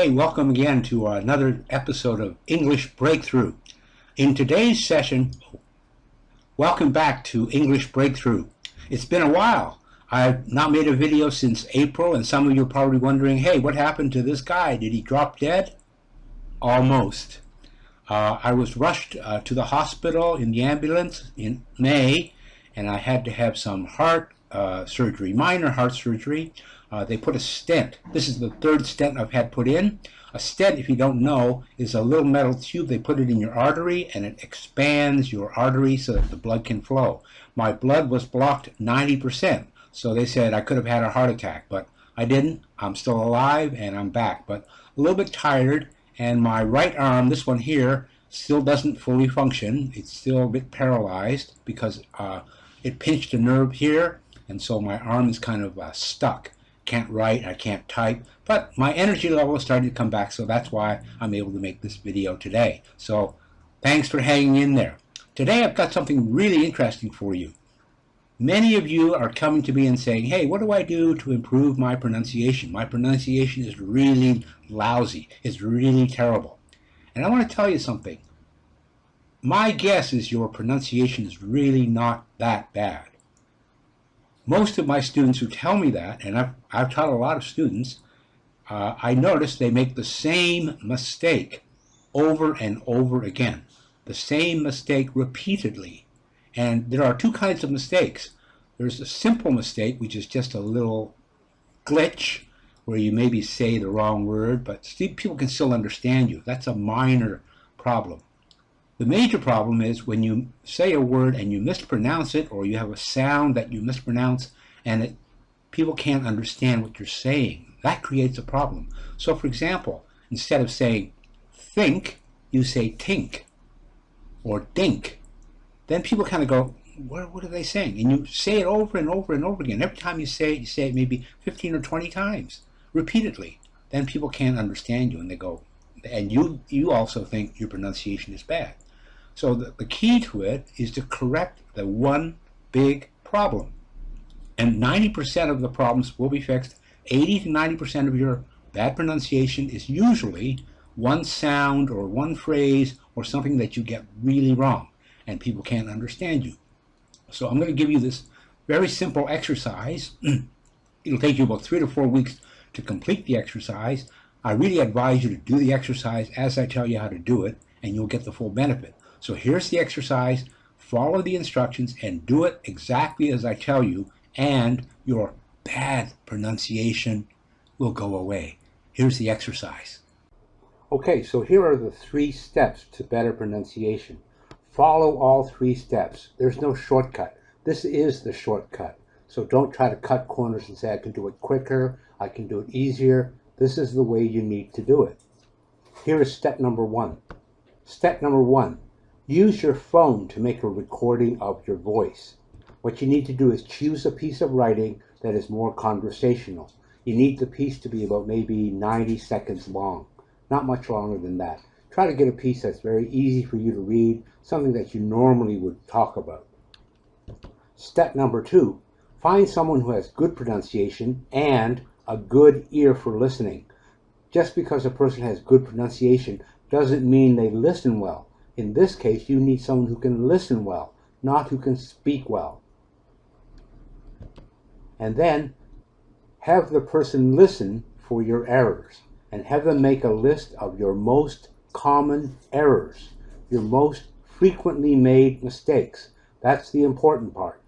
Hey, welcome again to another episode of English Breakthrough. In today's session, welcome back to English Breakthrough. It's been a while. I've not made a video since April, and some of you are probably wondering, hey, what happened to this guy? Did he drop dead? Almost. I was rushed to the hospital in the ambulance in May, and I had to have some heart surgery, minor heart surgery. They put a stent. This is the third stent I've had put in. A stent, if you don't know, is a little metal tube. They put it in your artery, and it expands your artery so that the blood can flow. My blood was blocked 90%, so they said I could have had a heart attack, but I didn't. I'm still alive, and I'm back, but a little bit tired, and my right arm, this one here, still doesn't fully function. It's still a bit paralyzed because it pinched a nerve here, and so my arm is kind of stuck. Can't write, I can't type, but my energy level is starting to come back, so that's why I'm able to make this video today. So thanks for hanging in there. Today I've got something really interesting for you. Many of you are coming to me and saying, hey, what do I do to improve my pronunciation? My pronunciation is really lousy. It's really terrible. And I want to tell you something. My guess is your pronunciation is really not that bad. Most of my students who tell me that, and I've taught a lot of students, I notice they make the same mistake over and over again. The same mistake repeatedly. And there are two kinds of mistakes. There's a simple mistake, which is just a little glitch, where you maybe say the wrong word, but people can still understand you. That's a minor problem. The major problem is when you say a word and you mispronounce it, or you have a sound that you mispronounce and people can't understand what you're saying. That creates a problem. So for example, instead of saying think, you say tink or dink. Then people kind of go, what are they saying? And you say it over and over and over again. Every time you say it maybe 15 or 20 times, repeatedly. Then people can't understand you and they go, and you also think your pronunciation is bad. So the key to it is to correct the one big problem. And 90% of the problems will be fixed. 80 to 90% of your bad pronunciation is usually one sound or one phrase or something that you get really wrong and people can't understand you. So I'm going to give you this very simple exercise. It'll take you about 3 to 4 weeks to complete the exercise. I really advise you to do the exercise as I tell you how to do it, and you'll get the full benefit. So here's the exercise, follow the instructions, and do it exactly as I tell you, and your bad pronunciation will go away. Here's the exercise. Okay, so here are the 3 steps to better pronunciation. Follow all 3 steps. There's no shortcut. This is the shortcut. So don't try to cut corners and say, I can do it quicker, I can do it easier. This is the way you need to do it. Here is step number 1. Step number 1. Use your phone to make a recording of your voice. What you need to do is choose a piece of writing that is more conversational. You need the piece to be about maybe 90 seconds long, not much longer than that. Try to get a piece that's very easy for you to read, something that you normally would talk about. Step number 2, find someone who has good pronunciation and a good ear for listening. Just because a person has good pronunciation doesn't mean they listen well. In this case, you need someone who can listen well, not who can speak well. And then have the person listen for your errors and have them make a list of your most common errors, your most frequently made mistakes. That's the important part.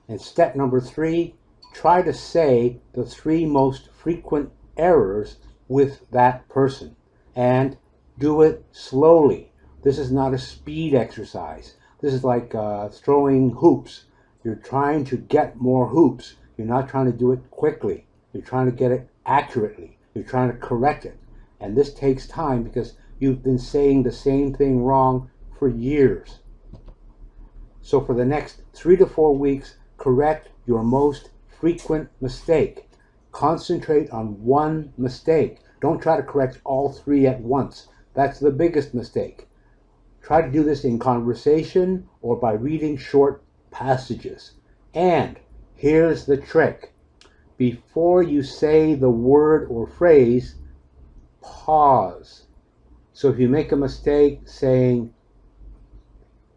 And step number 3, try to say the 3 most frequent errors with that person and do it slowly. This is not a speed exercise. This is like throwing hoops. You're trying to get more hoops. You're not trying to do it quickly. You're trying to get it accurately. You're trying to correct it. And this takes time because you've been saying the same thing wrong for years. So for the next 3 to 4 weeks, correct your most frequent mistake. Concentrate on one mistake. Don't try to correct all 3 at once. That's the biggest mistake. Try to do this in conversation or by reading short passages. And here's the trick. Before you say the word or phrase, pause. So if you make a mistake saying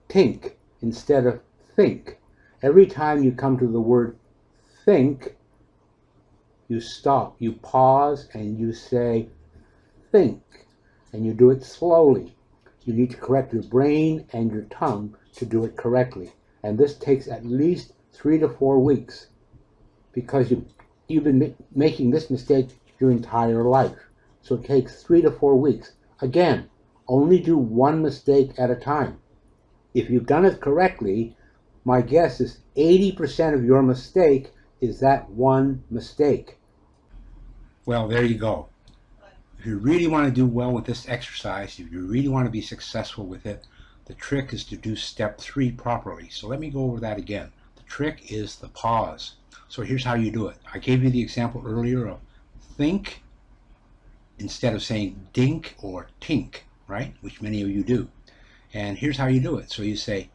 tink instead of think, every time you come to the word think, you stop, you pause, and you say think, and you do it slowly. You need to correct your brain and your tongue to do it correctly. And this takes at least 3 to 4 weeks because you've been making this mistake your entire life. So it takes 3 to 4 weeks. Again, only do one mistake at a time. If you've done it correctly, my guess is 80% of your mistake is that one mistake. Well, there you go. If you really want to do well with this exercise, if you really want to be successful with it, the trick is to do step 3 properly. So let me go over that again. The trick is the pause. So here's how you do it. I gave you the example earlier of think instead of saying dink or tink, right? Which many of you do. And here's how you do it. So you say,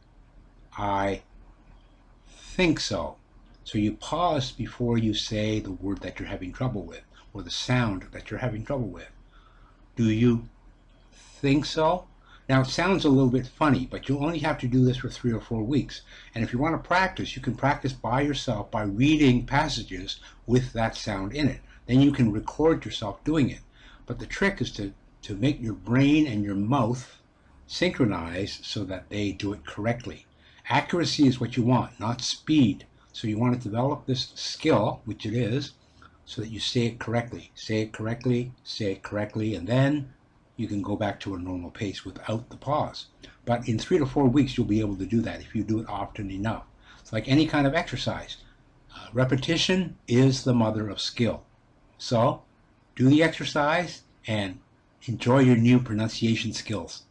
I think so. So you pause before you say the word that you're having trouble with or the sound that you're having trouble with. Do you think so? Now it sounds a little bit funny, but you'll only have to do this for 3 or 4 weeks. And if you want to practice, you can practice by yourself by reading passages with that sound in it. Then you can record yourself doing it. But the trick is to make your brain and your mouth synchronize so that they do it correctly. Accuracy is what you want, not speed. So you want to develop this skill, which it is, so that you say it correctly. Say it correctly, say it correctly, and then you can go back to a normal pace without the pause. But in 3 to 4 weeks, you'll be able to do that if you do it often enough. It's like any kind of exercise. Repetition is the mother of skill. So do the exercise and enjoy your new pronunciation skills.